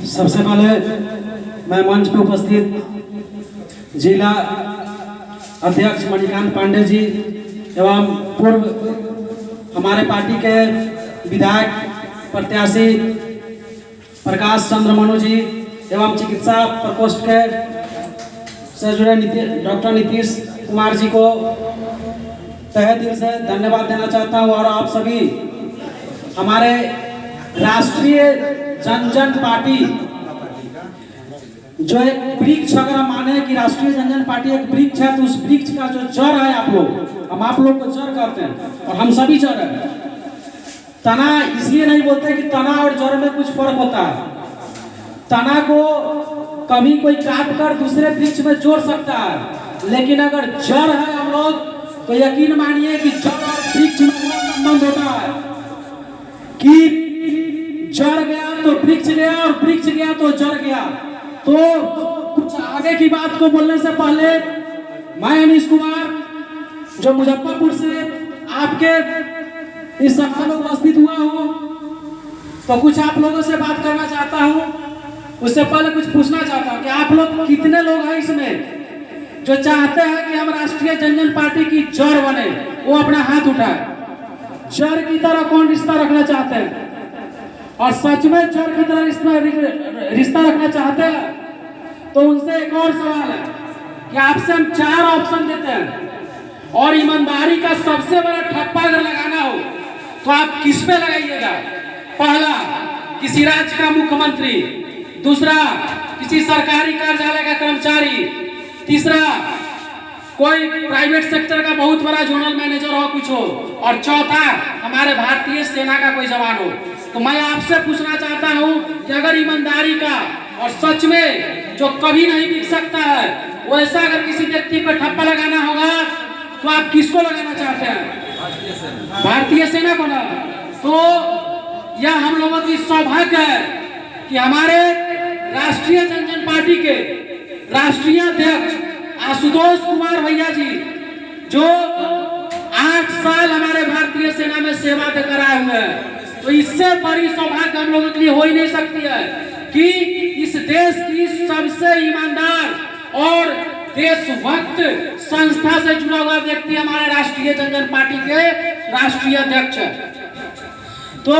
सबसे पहले मैं मंच पे उपस्थित जिला अध्यक्ष मणिकांत पांडे जी एवं पूर्व हमारे पार्टी के विधायक प्रत्याशी प्रकाश चंद्र मनु जी एवं चिकित्सा प्रकोष्ठ के से जुड़े डॉक्टर नीतीश कुमार जी को तहे दिल से धन्यवाद देना चाहता हूं। और आप सभी हमारे राष्ट्रीय जनजन पार्टी जो एक वृक्ष, अगर हम माने कि राष्ट्रीय जनजन पार्टी एक वृक्ष है तो उस वृक्ष का जो जड़ है हम आप लोग को जड़ कहते हैं और हम सभी जड़ हैं। तना इसलिए नहीं बोलते कि तना और जड़ में कुछ फर्क होता है। तना को कभी कोई काट कर दूसरे वृक्ष में जोड़ सकता है, लेकिन अगर जड़ है हम लोग तो यकीन मानिए कि जड़ और वृक्ष में संबंध होता है कि जड़ गया तो वृक्ष गया और वृक्ष गया तो जड़ गया। तो कुछ आगे की बात को बोलने से पहले मैं अनीश कुमार जो मुजफ्फरपुर से आपके इस सभा में उपस्थित हुआ हूँ, तो कुछ आप लोगों से बात करना चाहता हूँ। उससे पहले कुछ पूछना चाहता हूँ कि आप लोग कितने लोग हैं इसमें जो चाहते हैं कि हम राष्ट्रीय जनजन पार्टी की जड़ बने? वो अपना हाथ उठाए। जड़ की तरह कौन रिश्ता रखना चाहते हैं? और सच में जड़ की तरह रिश्ता रखना चाहते हैं तो उनसे एक और सवाल है कि आपसे हम 4 ऑप्शन देते हैं और ईमानदारी का सबसे बड़ा ठप्पा अगर लगाना हो तो आप किस पे लगाइएगा? पहला, किसी राज्य का मुख्यमंत्री। दूसरा, किसी सरकारी कार्यालय का कर्मचारी। तीसरा, कोई प्राइवेट सेक्टर का बहुत बड़ा जोनल मैनेजर हो कुछ हो। और चौथा, हमारे भारतीय सेना का कोई जवान हो। तो मैं आपसे पूछना चाहता हूं कि अगर ईमानदारी का और सच में जो कभी नहीं बिक सकता है वैसा अगर किसी व्यक्ति पर ठप्पा लगाना होगा तो आप किसको लगाना चाहते हैं? भारतीय सेना को ना। तो यह हम लोगों की सौभाग्य है कि हमारे राष्ट्रीय जनजन पार्टी के राष्ट्रीय अध्यक्ष आशुतोष कुमार भैया जी जो 8 साल हमारे भारतीय सेना में सेवा देकर आए हुए हैं, तो इससे बड़ी सौभाग्य हम लोगों के लिए हो ही नहीं सकती है कि इस देश की सबसे ईमानदार और देशभक्त संस्था से जुड़ा हुआ व्यक्ति हमारे राष्ट्रीय जनजन पार्टी के राष्ट्रीय अध्यक्ष है। तो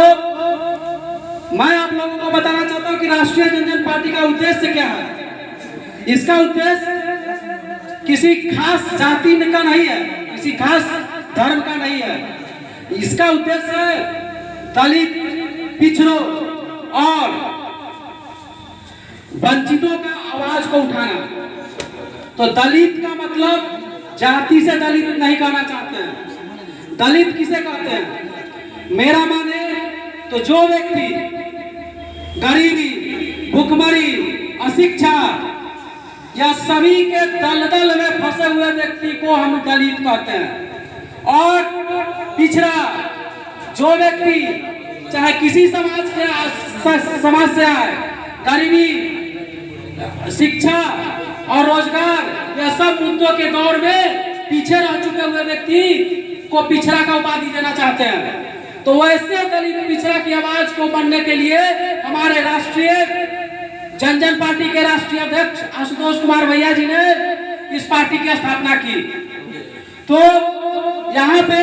मैं आप लोगों को बताना चाहता हूं कि राष्ट्रीय जनजन पार्टी का उद्देश्य क्या है। इसका उद्देश्य किसी खास जाति का नहीं है, किसी खास धर्म का नहीं है। इसका उद्देश्य है दलित, पिछड़ों और वंचितों का आवाज को उठाना। तो दलित का मतलब जाति से दलित नहीं कहना चाहते हैं। दलित किसे कहते हैं? मेरा माने तो जो व्यक्ति गरीबी, भूखमरी, अशिक्षा या सभी के दलदल में फंसे हुए व्यक्ति को हम दलित कहते हैं। और पिछड़ा जो व्यक्ति चाहे किसी समाज से आए, गरीबी, शिक्षा और रोजगार या सब मुद्दों के दौर में पीछे रह चुके हुए व्यक्ति को पिछड़ा का उपाधि देना चाहते हैं। तो वैसे दलित पिछड़ा की आवाज को बनने के लिए हमारे राष्ट्रीय जनजन पार्टी के राष्ट्रीय अध्यक्ष आशुतोष कुमार भैया जी ने इस पार्टी की स्थापना की। तो यहाँ पे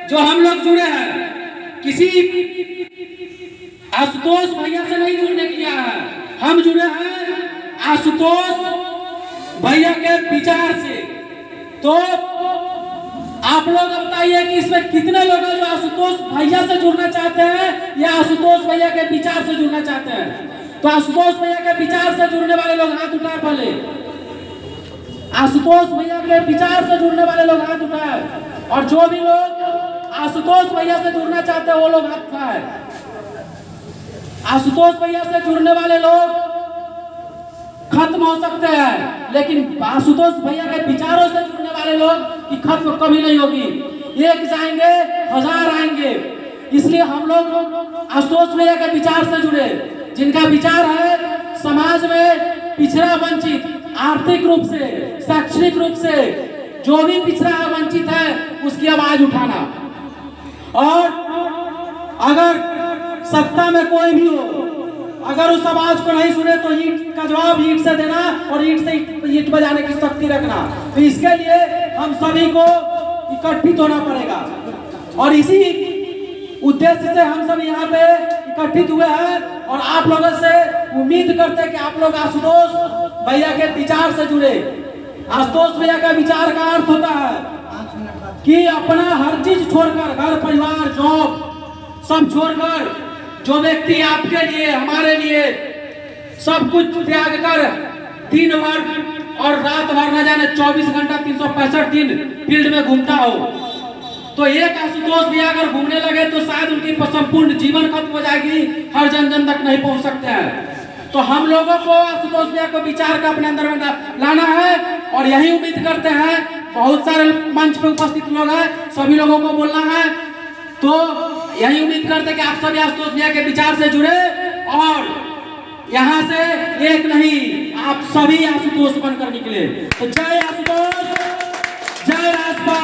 जो हम लोग जुड़े हैं किसी आशुतोष भैया से नहीं जुड़ने किया है, हम जुड़े हैं आशुतोष भैया के विचार से। तो आप लोग बताइए कि इसमें कितने लोग हैं जो आशुतोष भैया से जुड़ना चाहते हैं या आशुतोष भैया के विचार से जुड़ना चाहते हैं? तो आशुतोष भैया के विचार से जुड़ने वाले लोग हाथ उठाए। पहले आशुतोष भैया के विचार से जुड़ने वाले लोग हाथ उठाए, और जो भी लोग आशुतोष भैया से जुड़ना चाहते हैं वो लोग हाथ उठाए। आशुतोष भैया से जुड़ने वाले लोग खत्म हो सकते हैं, लेकिन आशुतोष भैया के विचारों से जुड़ने वाले लोग की खत्म कभी नहीं होगी। एक जाएंगे 1000 आएंगे। इसलिए हम लोग आशुतोष भैया के विचार से जुड़े, जिनका विचार है समाज में पिछड़ा, वंचित, आर्थिक रूप से, शैक्षणिक रूप से जो भी पिछड़ा है, वंचित है, उसकी आवाज उठाना। और अगर सत्ता में कोई भी हो अगर उस आवाज को नहीं सुने तो ईंट का जवाब ईंट से देना और ईंट से ईंट बजाने की शक्ति रखना। तो इसके लिए हम सभी को इकट्ठित होना पड़ेगा और इसी उद्देश्य से हम सब यहाँ पे इकट्ठित हुए हैं और आप लोगों से उम्मीद करते हैं कि आप लोग आशुतोष भैया के विचार से जुड़े। आशुतोष भैया का विचार का अर्थ होता है कि अपना हर चीज छोड़कर, घर परिवार जॉब सब छोड़कर, जो व्यक्ति आपके लिए हमारे लिए सब कुछ त्याग कर दिन भर और रात भर न जाने 24 घंटा 365 दिन फील्ड में घूमता हो, तो एक आशुतोष भैया अगर घूमने लगे तो शायद उनकी संपूर्ण जीवन खत्म हो जाएगी, हर जन जन तक नहीं पहुंच सकते हैं। तो हम लोगों को आशुतोष भैया को विचार का अपने अंदर में लाना है और यही उम्मीद करते हैं। बहुत सारे मंच पे उपस्थित लोग हैं, सभी लोगों को बोलना है, तो यही उम्मीद करते हैं कि आप सभी आशुतोष भैया के विचार से जुड़े और यहाँ से एक नहीं आप सभी आशुतोष बनकर निकले। तो जय आशुतोष, जय राजपा,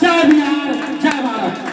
जय बिहार, जय भारत।